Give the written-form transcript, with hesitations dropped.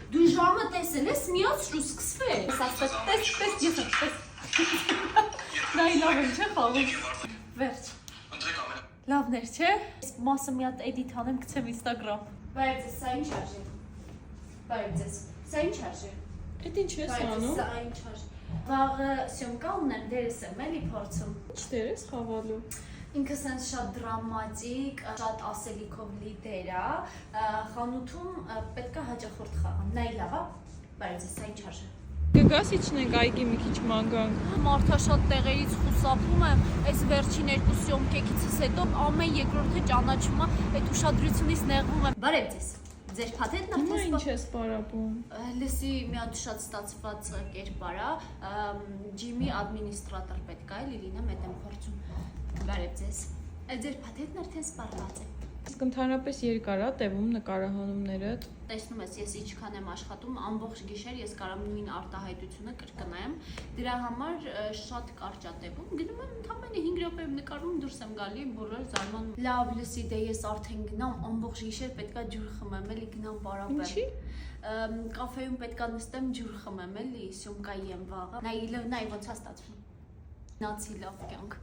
Դու ժամը տեսել ես, միացրու սկսվեց։ Ասած տես, Նայ լավ եմ, չէ՞ խաղում։ Վերջ։ Լավներ, չէ՞։ Այս մասը մի հատ էդիթ անեմ, գցեմ Instagram։ Բայց սա ինչ արժի։ Բայց սա ինչ արժի։ Էդ ինչ ես անում։ Սա ինչ արժի։ Վաղը սյոմկա ունեմ, դերս եմ էլի փորձում։ Ինչ դեր ես խաղալու։ Ինքը սենց շատ դրամատիկ, շատ ասելիքով լի դեր է, խանութում պետք է հաճախորդ խաղամ, նայ լավ է, բայց սա ինչ արժի։ Կգաս իջնենք այգի մի քիչ ման գանք։ Մարդաշատ տեղերից խուսափում եմ, այս վերջին երկու սյոմքեքիցս հետո ամեն երկրորդը ճանաչում է, այդ ուշադրությունից նեղվում եմ։ Բարև ձեզ։ Ձեր փաթեթն Հիմա արդեն ինչ ես պարապում։ լսի մի հատ շատ ստացված կերպար է, ջիմի ադմինիստրատոր պետք է էլի լինեմ, այդ եմ փորձում։ Բարև ձեզ։ Ձեր փաթեթն արդեն սպառված է։ Իսկ ընդհանրապես երկար է տևում նկարահանումներդ։ Տեսնում ես, ես ինչքան եմ աշխատում, ամբողջ գիշեր ես կարամ նույն արտահայտությունը կրկնեմ։ Դրա համար շատ կարճ է տևում։ Գնում եմ ընդամենը 5 րոպեում նկարում դուրս եմ գալի, բոլորը զարմանում։ Լավ, լսի, դե ես արդեն գնամ, ամբողջ գիշեր պետքա ջուր խմեմ, էլի գնամ պարապեմ։ Ինչի՞։ Կաֆեում պետքա նստեմ ջուր խմեմ, էլի, սյոմկայի եմ վաղը։ Նայ ոնց է ստացվում։ Նացի լավ կյանք։